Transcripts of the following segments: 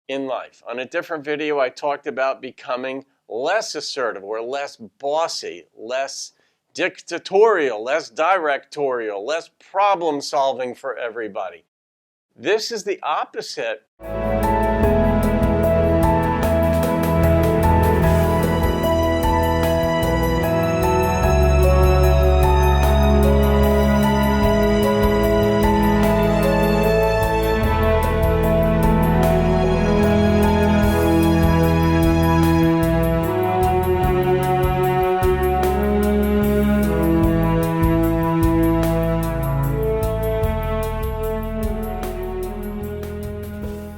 in life. On a different video, I talked about becoming less assertive or less bossy, less dictatorial, less directorial, less problem solving for everybody. This is the opposite.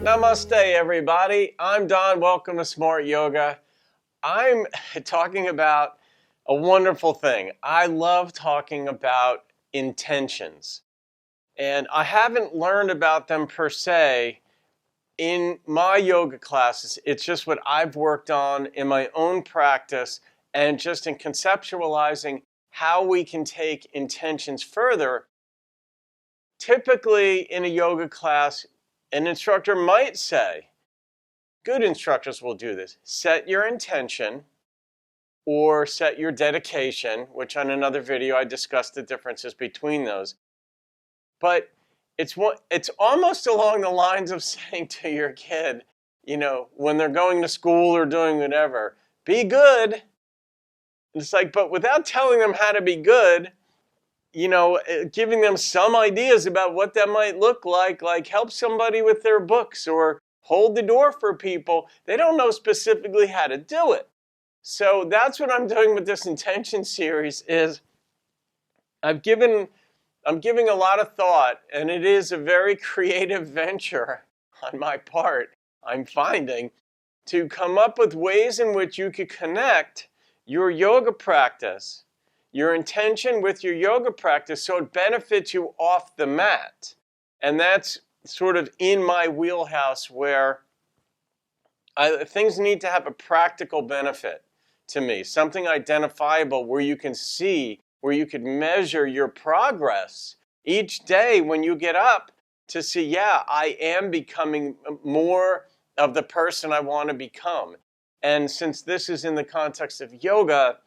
Namaste, everybody. I'm Don. Welcome to Smart Yoga. I'm talking about a wonderful thing. I love talking about intentions. And I haven't learned about them per se in my yoga classes. It's just what I've worked on in my own practice and just in conceptualizing how we can take intentions further. Typically in a yoga class, an instructor might say, good instructors will do this, set your intention or set your dedication, which on another video I discussed the differences between those. But it's almost along the lines of saying to your kid, when they're going to school or doing whatever, be good. And it's like, but without telling them how to be good, giving them some ideas about what that might look like help somebody with their books or hold the door for people. They don't know specifically how to do it. So that's what I'm doing with this intention series is I'm giving a lot of thought, and it is a very creative venture on my part, I'm finding, to come up with ways in which you could connect your yoga practice, your intention with your yoga practice so it benefits you off the mat. And that's sort of in my wheelhouse where things need to have a practical benefit to me, something identifiable where you can see, where you could measure your progress each day when you get up to see, yeah, I am becoming more of the person I want to become. And since this is in the context of yoga,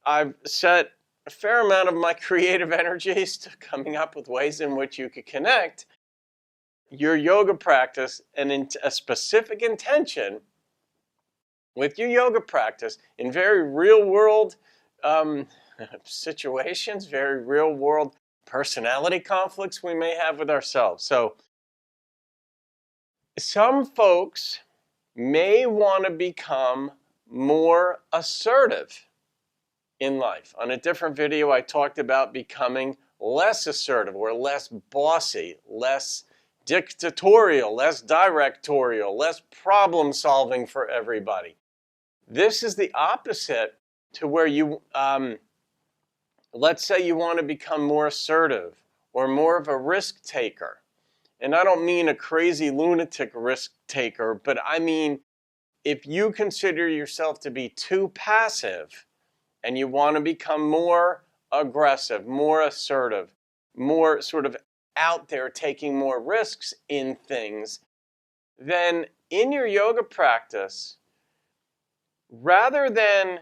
I've set a fair amount of my creative energies to coming up with ways in which you could connect your yoga practice and a specific intention with your yoga practice in very real world situations, very real world personality conflicts we may have with ourselves. So some folks may want to become more assertive in life. On a different video, I talked about becoming less assertive or less bossy, less dictatorial, less directorial, less problem solving for everybody. This is the opposite to where you, let's say you want to become more assertive or more of a risk taker. And I don't mean a crazy lunatic risk taker, but I mean if you consider yourself to be too passive and you want to become more aggressive, more assertive, more sort of out there taking more risks in things, then in your yoga practice, rather than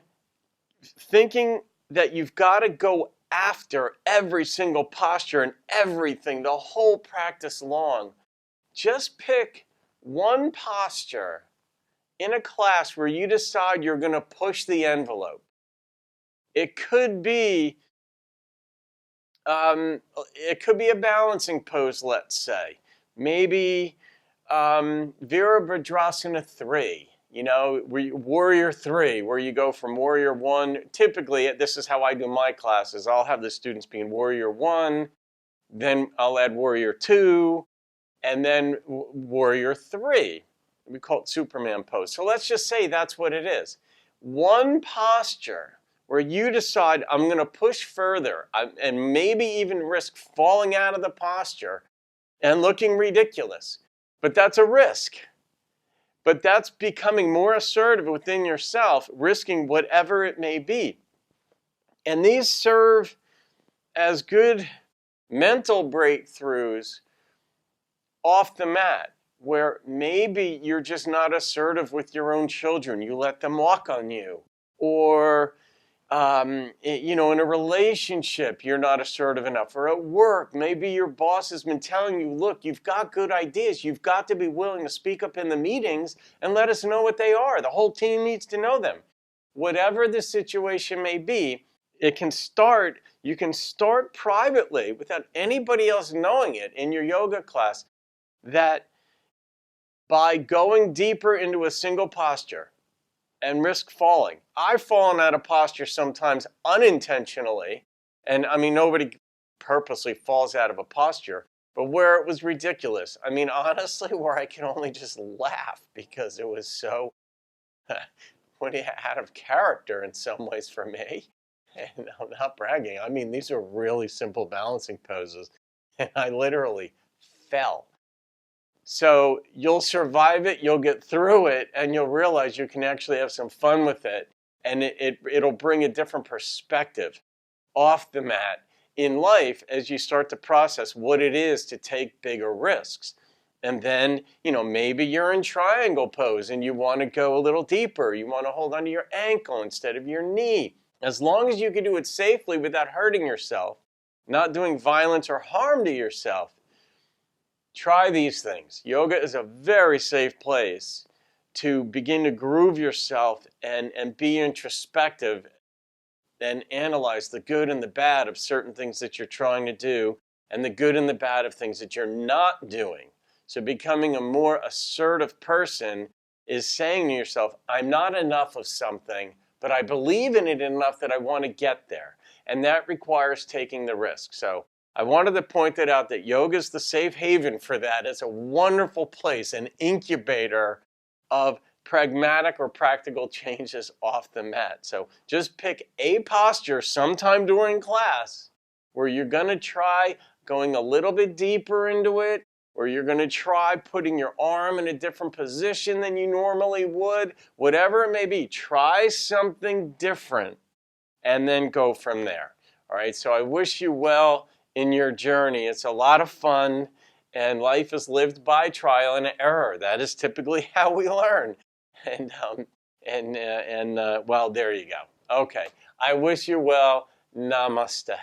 thinking that you've got to go after every single posture and everything the whole practice long, just pick one posture in a class where you decide you're going to push the envelope. It could be a balancing pose, let's say. Maybe Virabhadrasana 3, Warrior 3, where you go from Warrior 1. Typically, this is how I do my classes. I'll have the students be in Warrior 1, then I'll add Warrior 2, and then Warrior 3. We call it Superman pose. So let's just say that's what it is. One posture where you decide, I'm going to push further and maybe even risk falling out of the posture and looking ridiculous. But that's a risk. But that's becoming more assertive within yourself, risking whatever it may be. And these serve as good mental breakthroughs off the mat. where maybe you're just not assertive with your own children. You let them walk on you. Or, in a relationship, you're not assertive enough. Or at work, maybe your boss has been telling you, look, you've got good ideas. You've got to be willing to speak up in the meetings and let us know what they are. The whole team needs to know them. Whatever the situation may be, you can start privately without anybody else knowing it in your yoga class, that by going deeper into a single posture and risk falling. I've fallen out of posture sometimes unintentionally, and I mean, nobody purposely falls out of a posture, but where it was ridiculous. I mean, honestly, where I can only just laugh because it was so out of character in some ways for me. And I'm not bragging. I mean, these are really simple balancing poses, and I literally fell. So you'll survive it, you'll get through it, and you'll realize you can actually have some fun with it. And it'll bring a different perspective off the mat in life as you start to process what it is to take bigger risks. And then, maybe you're in triangle pose and you want to go a little deeper. You want to hold onto your ankle instead of your knee. As long as you can do it safely without hurting yourself, not doing violence or harm to yourself, try these things. Yoga is a very safe place to begin to groove yourself and be introspective and analyze the good and the bad of certain things that you're trying to do and the good and the bad of things that you're not doing. So becoming a more assertive person is saying to yourself, I'm not enough of something, but I believe in it enough that I want to get there. And that requires taking the risk. So I wanted to point that out, that yoga is the safe haven for that. It's a wonderful place, an incubator of pragmatic or practical changes off the mat. So just pick a posture sometime during class where you're going to try going a little bit deeper into it, or you're going to try putting your arm in a different position than you normally would. Whatever it may be, try something different and then go from there. All right, so I wish you well in your journey. It's a lot of fun, and life is lived by trial and error. That is typically how we learn. Well, there you go. Okay, I wish you well. Namaste.